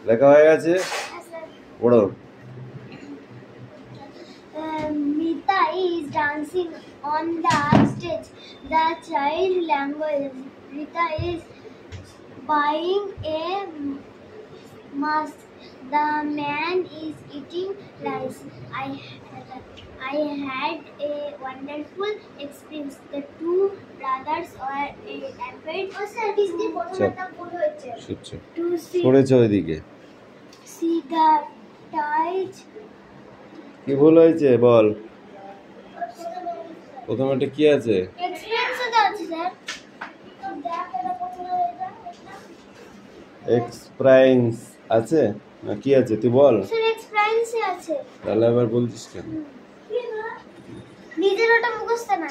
লেখা হয়ে গেছে, পড়ো। Mita is dancing on the stage. The child language. Rita is buying a mask. The man is eating rice. I had a wonderful experience. The two brothers were afraid to পড়েছো ওইদিকে see the tides. কি ভুল হয়েছে বল, প্রথমে কি আছে? এক্সপ্রাইন্স আছে না কি আছে তুই বল। স্যার এক্সপ্রাইন্স আছে। তাহলে আবার বলছিস কেন? নিজের ওটা মুখস্থ না।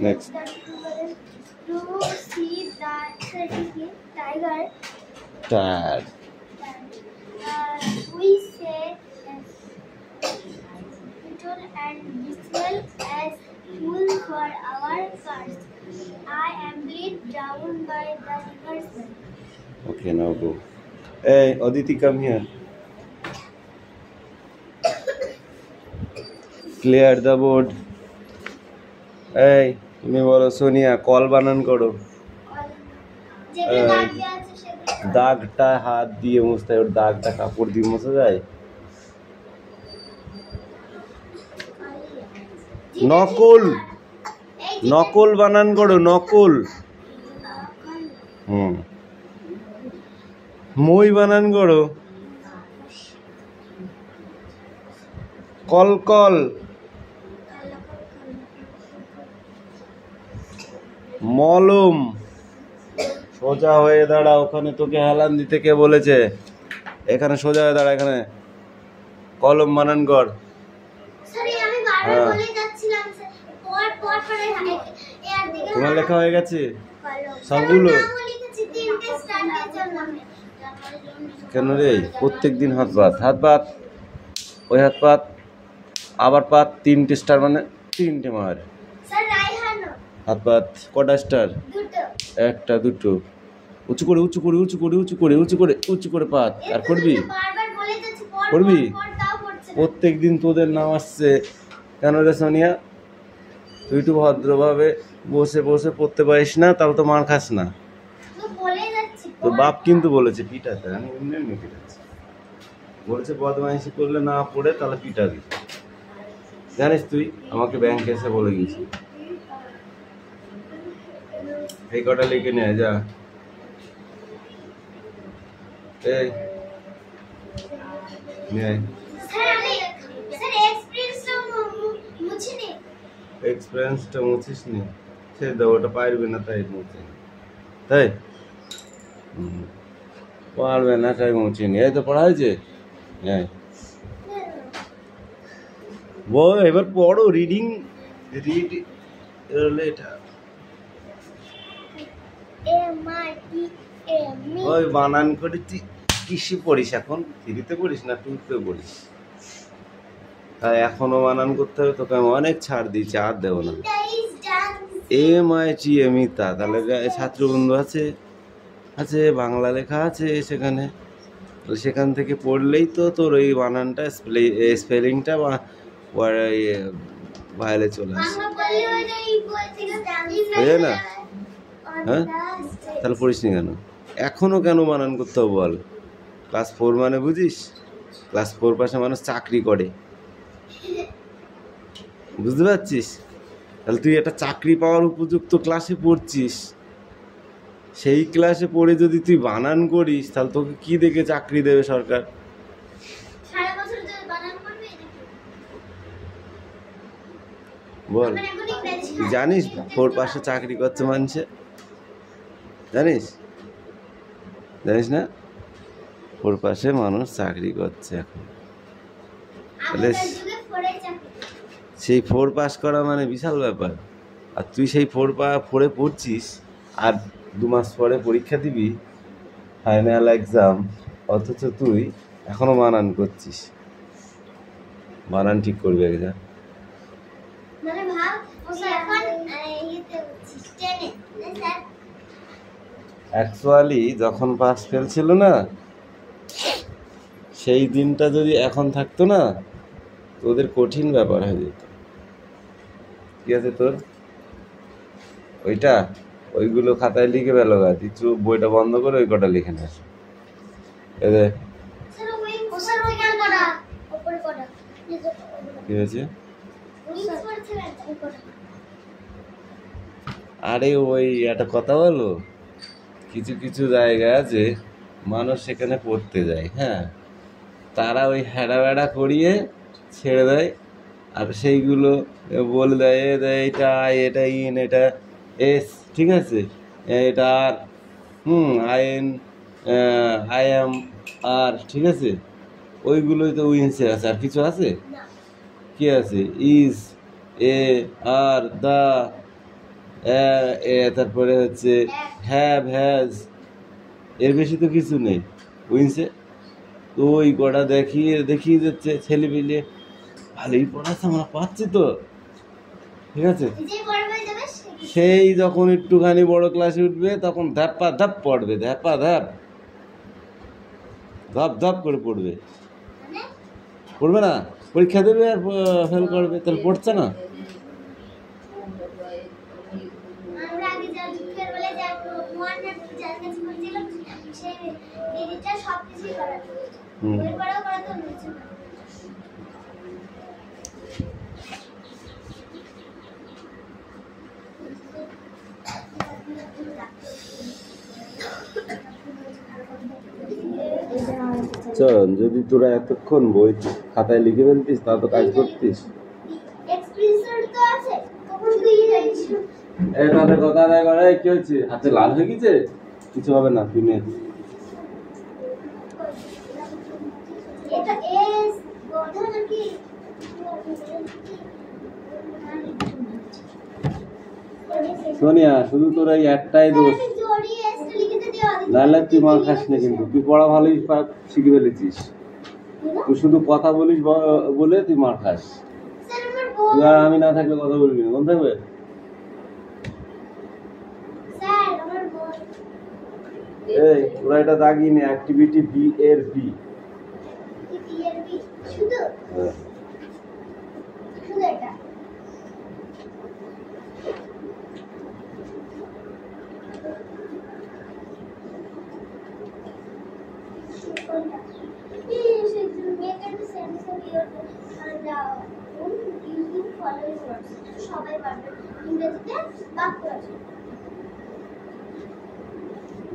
Next. To see the tiger. Tired. We say petrol and diesel as fuel for our cars. I am led down by the riverside. Okay, now go. Hey, Aditi, come here. Clear the board. Hey, তুমি বলো Sonia call বানান করো। দাগটা হাত দিয়ে মুছতে হয়, ওর দাগটা কাপড় দিয়ে মুছা যায়? নকল, নকল বানান করো, নকল। মই বানান করো, কল কল। মলম, সোজা হয়ে দাঁড়া, ওখানে তোকে হেলান দিতে কে বলেছে? এখানে সোজা হয়ে দাঁড়া, এখানে কলম বানান কর। তোমার লেখা হয়ে গেছে সবগুলো? কেন রে? প্রত্যেক দিন হাত পাত, হাত পাত, ওই হাত পাত, আবার পাত, 3টে স্টার মানে 3টে মার। হাত পাত কটা স্টার? 1টা 2টো। উঁচু করে উঁচু করে উঁচু করে উঁচু করে উঁচু করে উঁচু করে পাত। আর করবি করবি? প্রত্যেক দিন তোদের নাম আসছে কেন রে সোনিয়া? তুই একটু ভদ্রভাবে বসে বসে পড়তে পারিস না, তাহলে তো মার খাস না। তো বাপ কিন্তু বলেছে পিটাতে, আমি এমনি এমনি পিটাচ্ছি। বলেছে বদমাইশি করলে না পড়ে তাহলে পিটাবি। জানিস তুই আমাকে ব্যাংকে এসে বলে গেছি এই কটা লিখে নিয়ে যা। এই নিয়ে এক্সপিরিয়েন্সটা মুছিস নি, সে দাও, ওটা পারবি না তাই মুছে, তাই পারবে না তাই মুছিনি। এই তো পড়া হয়েছে, বল এবার পড়ো। রিডিং, রিড এটা ওই বানান করে তুই কিসে পড়িস এখন? 3তে পড়িস না 2তে পড়িস? তাই এখনো বানান করতে হবে তোকে, আমি অনেক ছাড় দিয়েছি, আর দেবো না। MIT মিতা, তাহলে ছাত্র বন্ধু আছে, আছে বাংলা লেখা আছে সেখানে, সেখান থেকে পড়লেই তো তোর ওই বানানটা স্পেলিংটা বাইরে চলে আসে, বুঝলে না? হ্যাঁ, তাহলে পড়িস নি কেন? এখনো কেন বানান করতে হবে বল? ক্লাস 4 মানে বুঝিস? ক্লাস 4 পাশে মানুষ চাকরি করে, বুঝতে পারছিস? তাহলে তুই একটা চাকরি পাওয়ার উপযুক্ত ক্লাসে পড়ছিস, সেই ক্লাসে পড়ে যদি তুই বানান করিস তাহলে তোকে কি দেখে চাকরি দেবে সরকার? বল, জানিস 4 পাশে চাকরি করছে মানুষে? জানিস? জানিস না 4 পাশে মানুষ চাকরি করছে এখন? তাহলে সেই 4 পাস করা মানে বিশাল ব্যাপার। আর তুই সেই 4 পড়ছিস, আর 2 মাস পরে পরীক্ষা দিবি, ফাইনাল এক্সাম, অথচ তুই এখনো বানান করছিস। বানান ঠিক করবি একদম। অ্যাকচুয়ালি যখন পাস ফেল ছিল না, সেই দিনটা যদি এখন থাকতো না, তোদের কঠিন ব্যাপার হয়ে যেত। কি আছে তোর ওইগুলো খাতায় লিখে বেলো গা, তুই চুপ, বইটা বন্ধ করে ওই কটা লিখে নিস। এদের কি হয়েছে? আরে ওই একটা কথা বলো, কিছু কিছু জায়গা আছে মানুষ সেখানে পড়তে যায়, হ্যাঁ, তারা ওই হ্যাড়া ব্যাড়া করিয়ে ছেড়ে দেয়, আর সেইগুলো বলে দেয় এটা আই, এটা ইন, এটা এস, ঠিক আছে, এটা আর I N, I M R, ঠিক আছে, ওইগুলোই তো উইন্সে আছে, আর কিছু আছে? কি আছে? ইজ, এ, আর, দা, তারপরে হচ্ছে হ্যাভ, হ্যাজ, এর বেশি তো কিছু নেই উইন্সে। তো ওই কটা দেখিয়ে যাচ্ছে ছেলে পেলে, ভালোই পড়াচ্ছে, আমরা পাচ্ছি তো, ঠিক আছে। সেই যখন একটুখানি বড় ক্লাসে উঠবে তখন ধাপ্পা ধাপ পড়বে, ধাপ্পা ধাপ, ধাপ ধাপ করে পড়বে। পড়বে না, পরীক্ষা দেবে আর ফেল করবে, তাহলে পড়ছে না। চল, যদি তোরা এতক্ষণ বই খাতায় লিখে ফেলতিস তা তো কাজ করতিস। তাদের কথা আদায় করে, কি হচ্ছে, হাতে লাল হয়ে গেছে, কিছু হবে না, তুই নে। সোনিয়া, শুধু তোর এই একটাই দোষ, নাহলে তুই মার খাস না, কিন্তু তুই পড়া ভালোই শিখে ফেলেছিস, তুই শুধু কথা বলিস বলে তুই মার খাস। তুই আর আমি না থাকলে কথা বলবি না, মনে থাকবে? এই তোরা এটা দাগিয়ে নে, অ্যাক্টিভিটি বি এর B.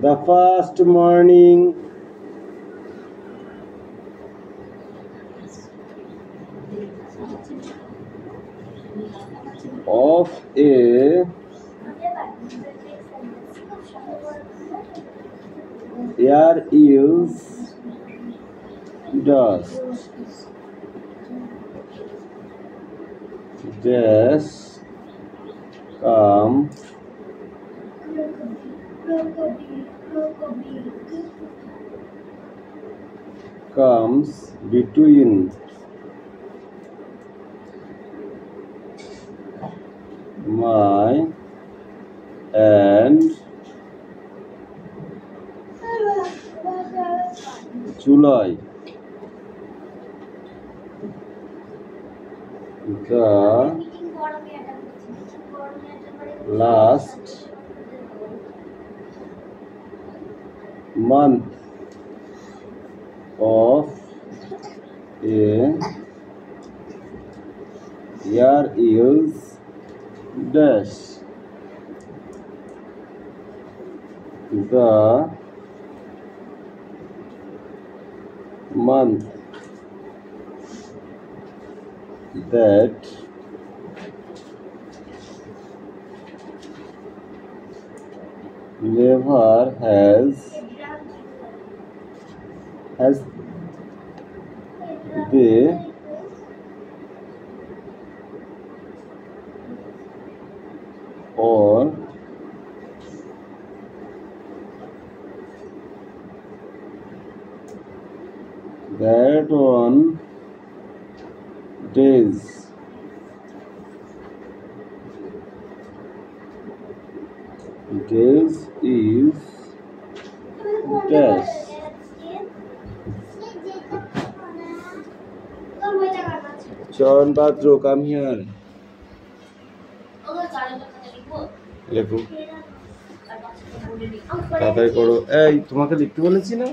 The first morning of a year is dust. Comes between my and July. The last month of a year is dash. The month that never has the or that on days is Yes. John Badro, come here. লেখো তাড়াতাড়ি করো। এই তোমাকে লিখতে বলেছি না,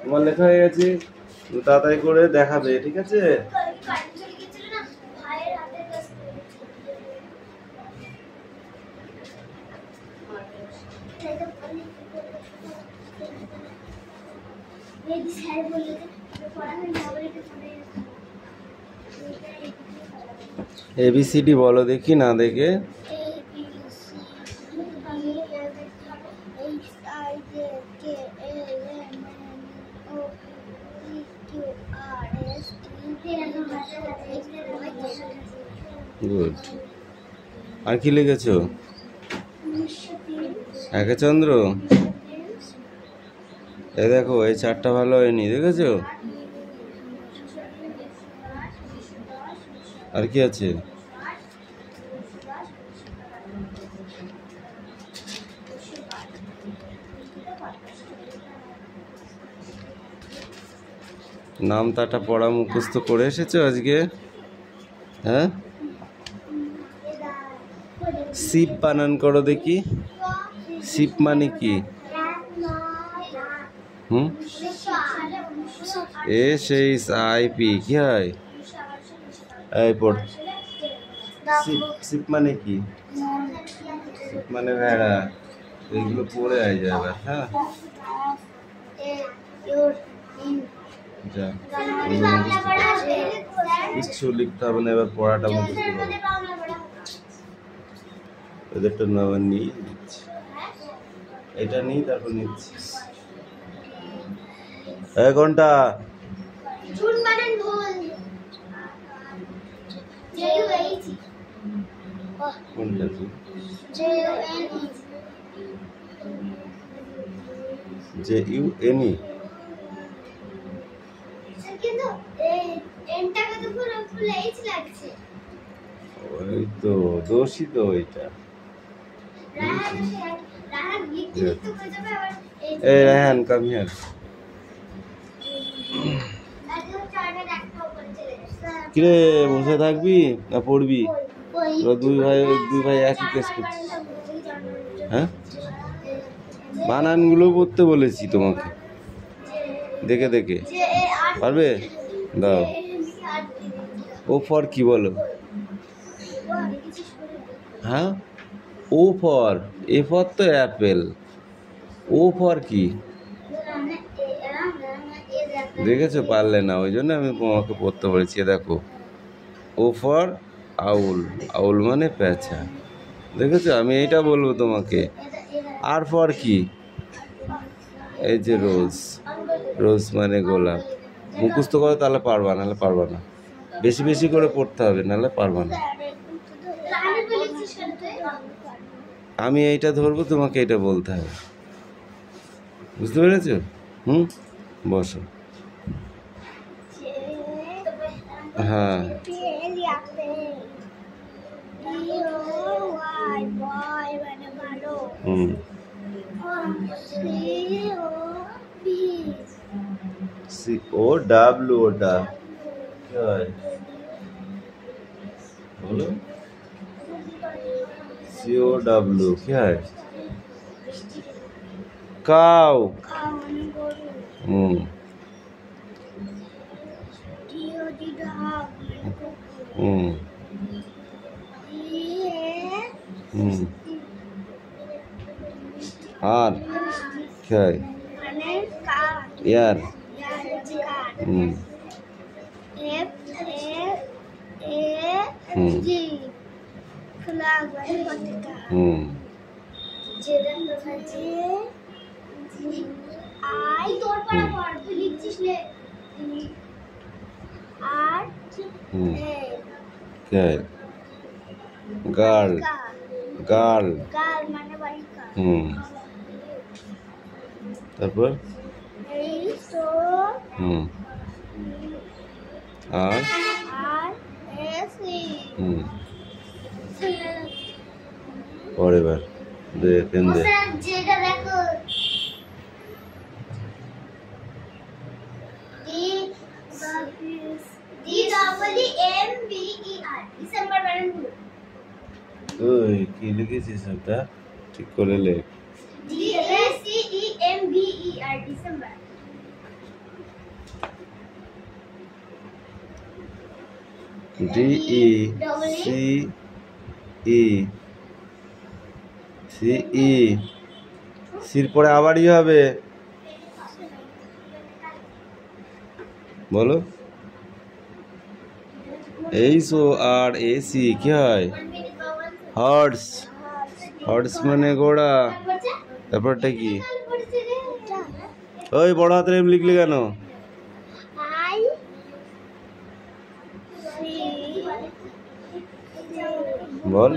তোমার লেখা হয়ে গেছে, তাড়াতাড়ি করে দেখাবে, ঠিক আছে? ABCD বলো দেখি না দেখে। গুড। আর কি লিখেছো? একেচন্দ্র। এই দেখো এই চারটা ভালো হয়নি, দেখেছো? আর কি আছে? নাম তাটা পড়া মুখস্থ করে এসেছো আজকে? হ্যাঁ, শিপ বানান করো দেখি। শিপ মানে কি? SHIP কি হয়? এই পড়। শিপ মানে কি? শিপ মানে ভেড়া। এইগুলো পড়ে আয় যাবে। হ্যাঁ, যা কিছু লিখতে হবে না, এবার পড়াটা মুখস্থ করো। এদেরটা নেওয়া নিয়ে নিচ্ছি, এটা নিই তারপর নিচ্ছি। এক ঘন্টা কোনটা কি? JUNE। ওই তো দোষী তো ওইটা। এই রায়হান কাম হিয়ার। কিরে বসে থাকবি না পড়বি? দুই ভাই একই কেস করছিস। হ্যাঁ, বানানগুলো পড়তে বলেছি তোমাকে, দেখে দেখে পারবে? দাও। ও ফর কি বলো? হ্যাঁ, ও ফর, এ ফর তো অ্যাপেল, ও ফর কি? দেখেছো পারলে না, ওই জন্য আমি তোমাকে পড়তে বলেছি। দেখো, ও ফর আউল, আউল মানে পেঁচা, দেখেছো? আমি এইটা বলবো তোমাকে। আর ফর কি? এই যে রোজ, রোজ মানে গোলাপ। মুখস্থ করো তাহলে পারবা, নাহলে পারবা না। বেশি বেশি করে পড়তে হবে, নাহলে পারবা না। আমি এইটা ধরবো, তোমাকে এটা বলতে হবে, বুঝতে পেরেছো? বসো। হ্যাঁ, COW ওটা কি হয় বলো? COW কি হয়? কাউ। আর কি হয়? ইয়ার। Girl, girl. তারপর আর পরের বার পেন দে। কি লিখেছিস ওটা ঠিক করে লেখ। DECEMBER December. DECE সির পরে আবার ই হবে, বলো। HORAC কি হয়? হর্স। হর্স মানে ঘোড়া। তারপরটা কি? ওই বড় হাতের এম লিখলি কেন? বল।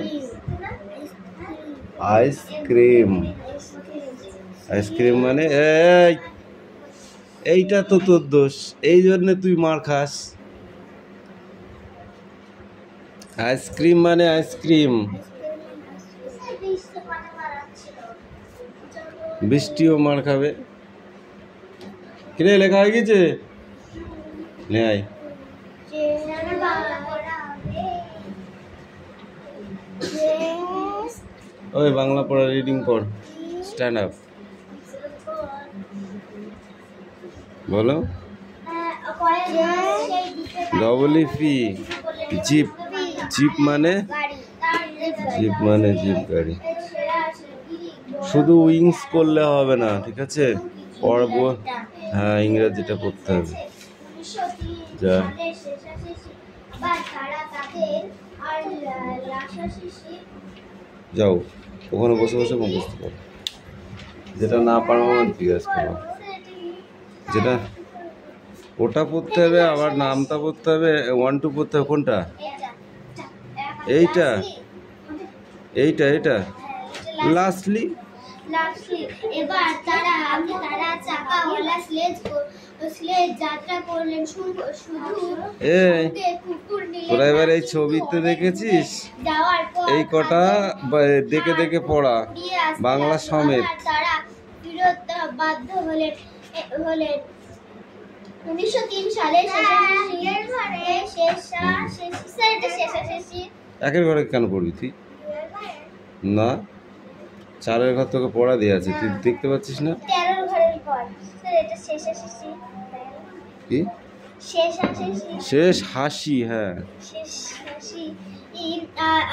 আইসক্রিম। আইসক্রিম মানে এইটা তো তোর দোষ, এই জন্য তুই মার খাস। আইসক্রিম মানে আইসক্রিম। বৃষ্টিও মার খাবে। কিরে লেখা হয়ে গেছে? নে আয়। ওই বাংলা পড়া রিডিং পড়, স্ট্যান্ড আপ। বলো। ডবলইপি জিপ। জিপ মানে জিপ গাড়ি। শুধু উইংস করলে হবে না, ঠিক আছে, পড়বো। হ্যাঁ, ইংরেজিটা পড়তে হবে। যা যাও, ওখানে বসে বসে মুখস্থ করো। যেটা না পারো আমার জিজ্ঞাসা করো। যেটা ওটা পড়তে হবে, আবার নামটা পড়তে হবে, 1 2 পড়তে হবে। কোনটা? এইটা এইটা এইটা লাস্টলি। এবার তারা চাকাওয়ালা স্লেজ যাত্রা করলেন। শুধু কুকুর নিয়ে। তোরা এবার এই ছবিতে দেখেছিস এই কটা দেখে দেখে পড়া, বাংলা সমেত। তারা বিরত বাধ্য হলেন 1903 সালে একের ঘরে কেন পড়বি তুই? না, 4-এর ঘর তোকে পড়া দিয়ে আছে, তুই দেখতে পাচ্ছিস না? 13 ঘরের পর স্যার এটা কি শেষ হাসি? হ্যাঁ, শেষ হাসি।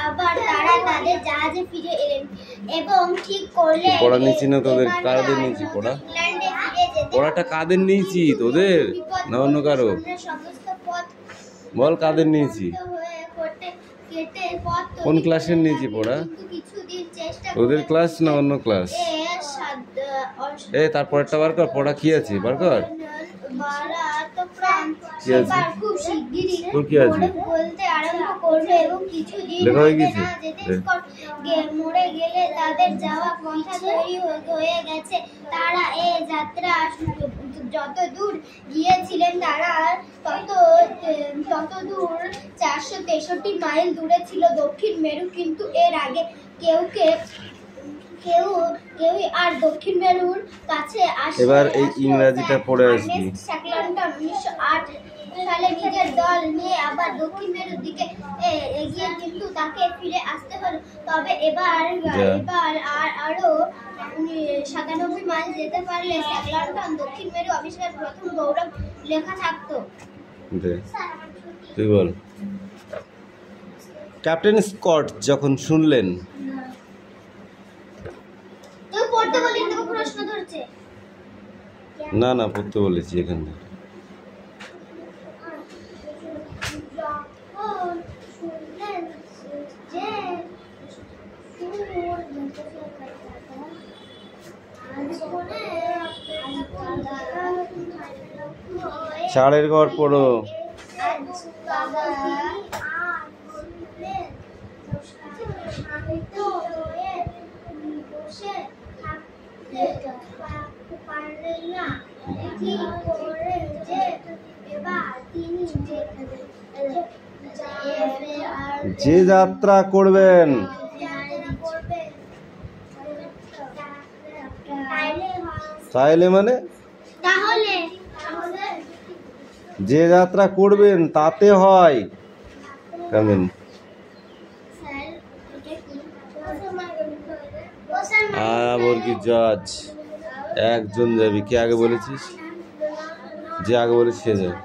আবার তারা তাদের জাহাজে ফিরে এলেন এবং ঠিক করলেন। পড়া নিয়েছি না তোদের? কাদের নিয়েছি পড়া? পড়াটা কাদের নিয়েছি, তোদের না অন্য কারো? বল কাদের নিয়েছি? কোন ক্লাসের নিয়েছি পড়া? তোদের ক্লাস না অন্য ক্লাস? তারপরটা বার কর, পড়া কি আছে বার কর। লেখা হয়ে গেছে। মরে গেলে তাদের যাওয়া পন্থা তৈরি হয়ে গেছে। তারা এই যাত্রা যত দূর গিয়েছিলেন তারা তত দূর 463 মাইল দূরে ছিল দক্ষিণ মেরু। কিন্তু এর আগে কেউই আর দক্ষিণ মেরুর কাছে আসে। এবার এই ইংরেজিটা পড়ে আসবি। 1908 সালে নিজের দল নিয়ে আবার দক্ষিণ মেরুর দিকে এগিয়ে, কিন্তু তাকে ফিরে আসতে হলো। তবে এবার আরো 97 মাইল যেতে পারলে স্যাকলন্টন দক্ষিণ মেরু আবিষ্কার প্রথম গৌরব লেখা থাকতো। তুই বল। ক্যাপ্টেন স্কট যখন শুনলেন। তুই পড়তে বলি, তোকে প্রশ্ন ধরছে। না পড়তে বলেছি এখান থেকে। চারের ঘর পড়ো। যে যাত্রা করবেন তাইলে মানে তাহলে যে যাত্রা করবেন তাতে হয়। কামেন। আবার কি জজ একজন যাবি, কে আগে বলেছিস? যে আগে বলেছিস সে যাবে।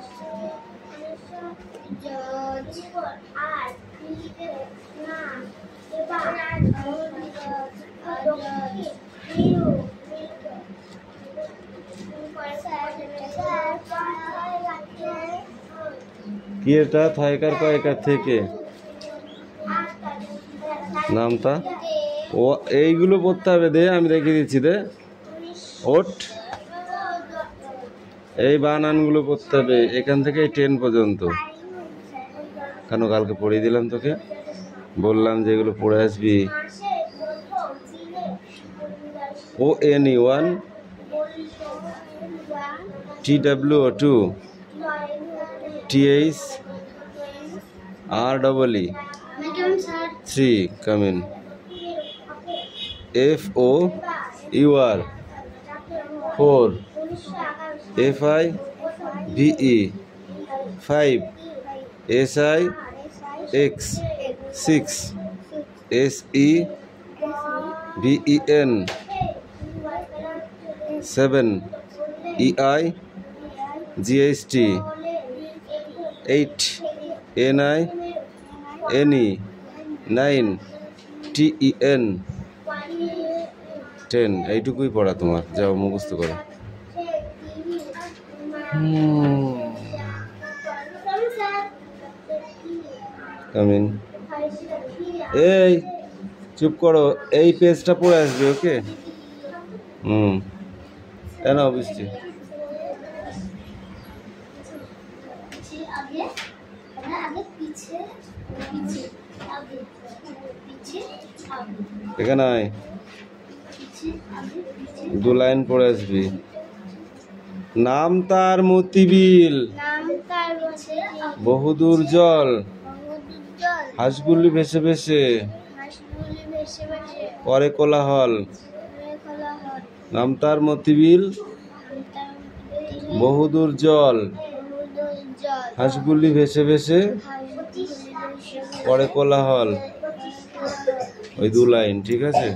কি এটা থয়কার কয়কার থেকে নামটা ও এইগুলো পড়তে হবে। দে আমি রেখে দিচ্ছি, দে ওট এই বানানগুলো পড়তে হবে এখান থেকে 10 পর্যন্ত। কেন কালকে পড়িয়ে দিলাম তোকে, বললাম যে এগুলো পড়ে আসবি। ONE 1, TWO 2, TH REE 3 come in, FOUR 4, FIVE 5, SIX 6, SEVEN 7, EIGHT 8, NINE 9, TEN 10। এইটুকুই পড়া তোমার, যাও মুখস্থ করো। কামিন এই চুপ করো, এই পেজটা পড়ে আসবে। ওকে কেন বৃষ্টি এখানে আয়, 2 লাইন পড়ে আসবি। নাম তার মতিবিল, বহুদূর জল, হাঁসগুলি ভেসে ভেসে, পরে কোলাহল। নাম তার মতিবিল, বহুদূর জল, হাঁসগুলি ভেসে ভেসে, পরে কোলাহল। ওই 2 লাইন, ঠিক আছে?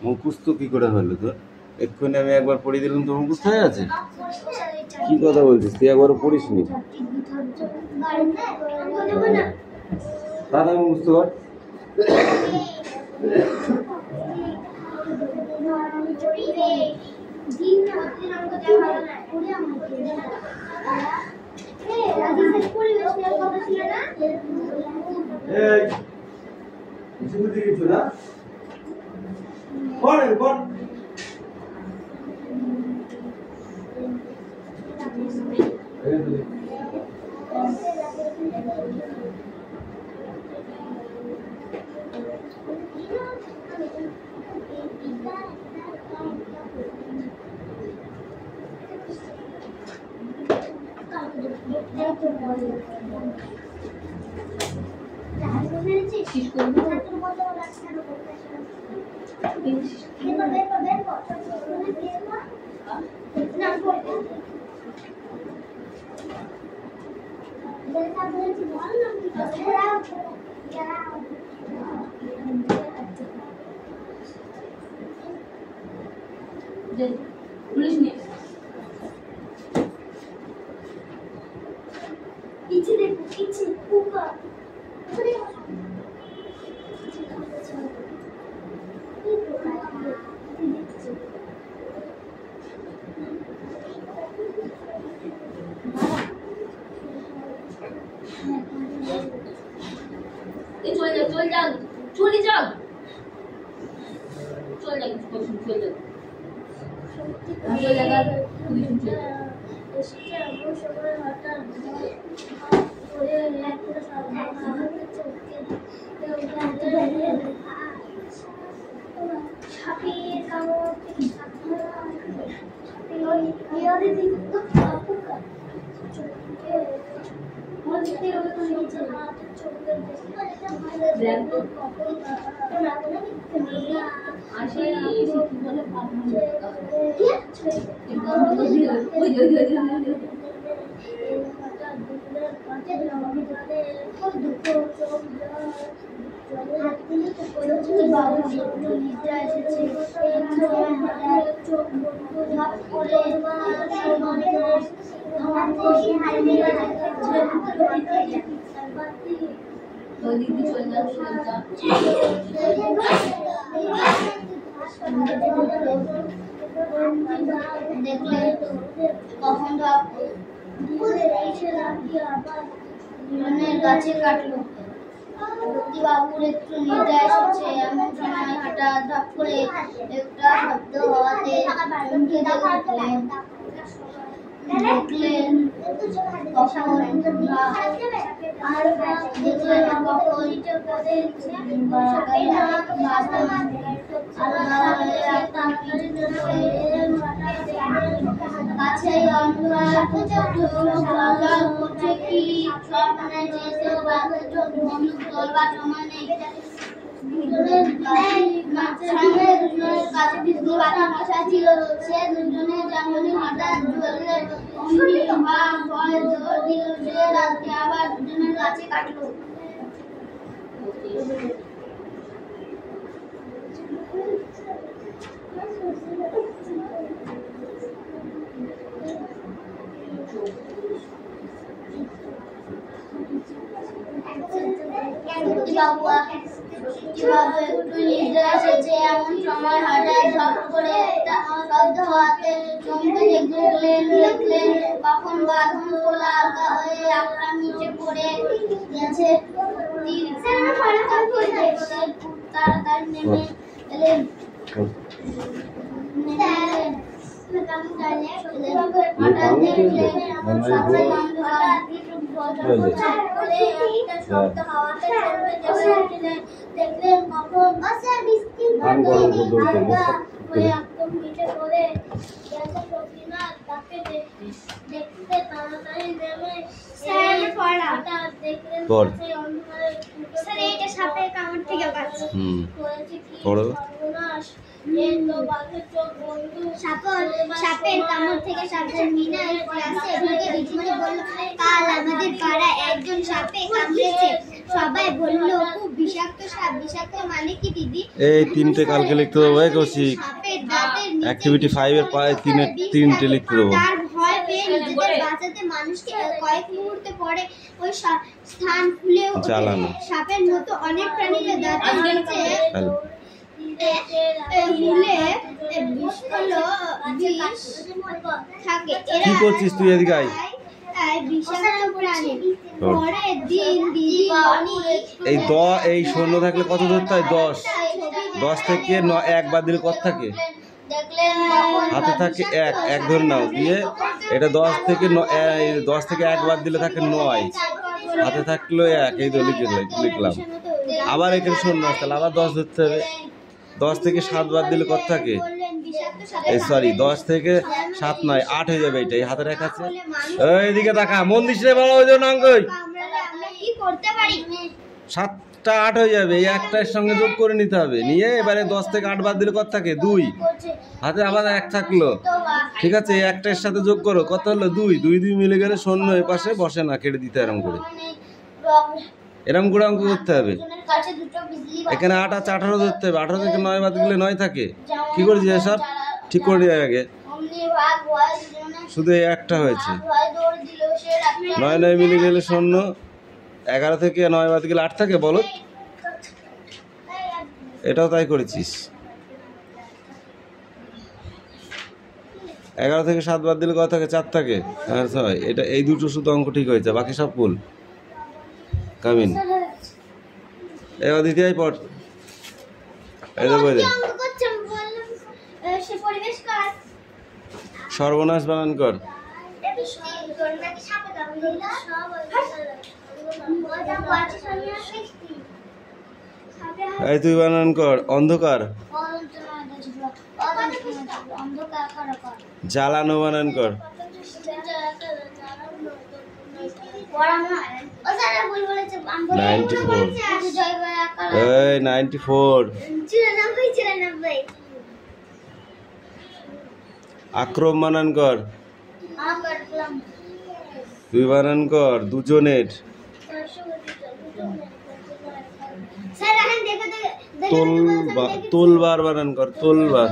মুখস্থ কি করে হলো তোর? এক্ষুনি আমি একবার পড়িয়ে দিলাম তো মুখস্থ হয়ে আছে? কি কথা বলছিস তুই? একবারও পড়িস নি? তাহলে মুখস্থ কর। পুলিশ নিয়ে ইচ্ছে দেখো, ইচ্ছে কুকা চলে যাও নিদ্রা এসেছে চোখ ঝাপ করে দেখলে কখন গাছে কাটলো। বাবুর একটু নিদ্রা এসেছে, এমন সময় হঠাৎ ধাপ করে একটা শব্দ হওয়াতে চমকে দেখলেন আবার দুজনের কাছে কাটলো। এমন সময় হঠাৎ ঝপ করে একটা শব্দ হওয়াতে চমকে দেখলেন কখন বাঁধন তোলা আলগা হয়ে আপনার নিচে পড়ে গেছে। তাড়াতাড়ি নেমে এলেন। দেখলেন কখন একদম নিচে পড়ে গেছে সতীনাথ। তাকে দেখতে তাড়াতাড়ি নেমে দেখলেন সাপের কামড় থেকে বাঁচছে। সাপের কামড় থেকে সাবধান। মিনা ক্লাসে ঢুকে দিদিমণি বলল, কাল আমাদের পাড়ায় একজন সাপে কামড়েছে। সবাই বলল, খুব বিষাক্ত সাপ। বিষাক্ত মানে কি দিদি? এই তিনটে কালকে লিখতে দেবো ভাই কৌশিক। সাপের দাঁতের অ্যাক্টিভিটি 5 এর পায়ে তিনটে লিখতে দেবো। তার ভয় পেয়ে নিজেদের বাঁচাতে মানুষকে কয়েক মুহূর্তে পরে ওই স্থান খুলে জ্বালানো। সাপের মতো অনেক প্রাণীর দাঁতের নিচে থাকে। কি করছিস তুই? এদিকে আয়। এই শূন্য থাকলে কত ধরতে হয়? 10 থেকে 1 বাদ দিলে কত থাকে? হাতে থাকে 1 ধরে নাও। দিয়ে এটা 10 থেকে 1 বাদ দিলে থাকে 9। হাতে থাকলো 1, এই তো লিখলাম। আবার এখানে শূন্য আসলে আবার 10 ধরতে হবে। 10 থেকে 7 বাদ দিলে কত থাকে? সরি, 10 থেকে 7 নয় 8 হয়ে যাবে। এটা এই হাতে রেখা আছে। এইদিকে তাকা, মন দিস রে বাবা। ওই জন্য অঙ্কই 7টা 8 হয়ে যাবে। এই একটার সঙ্গে যোগ করে নিতে হবে। নিয়ে এবারে 10 থেকে 8 বাদ দিলে কত থাকে? 2। হাতে আবার 1 থাকলো। ঠিক আছে, এই একটার সাথে যোগ করো, কত হলো? 2 মিলে গেলে শূন্য এ পাশে বসে না, কেটে দিতে এরম করে অঙ্ক করতে হবে। এখানে 8 আছে, 18 ধরতে হবে। 18 থেকে 9 বাদ দিলে 9 থাকে। কি করেছিস এসব? ঠিক করে দিয়ে আগে। শুধু এই একটা হয়েছে। 9 মিলে গেলে শূন্য। 11 থেকে 9 বাদ গেলে 8 থাকে। বলো, এটাও তাই করেছিস। 11 থেকে 7 বাদ দিলে কত থাকে? 4 থাকে। আর 6। এটা এই দুটো শুধু অঙ্ক ঠিক হয়েছে, বাকি সব ভুল। কামিন এবার দ্বিতীয় পড়। সর্বনাশ বানান কর। এই তুই বানান কর। অন্ধকার। জ্বালানো বানান কর। 94। আক্রম বানান কর। তুই বানান কর। দুজনের। স্যার রাহান দেখো তো তোলবার বানান কর তোলবার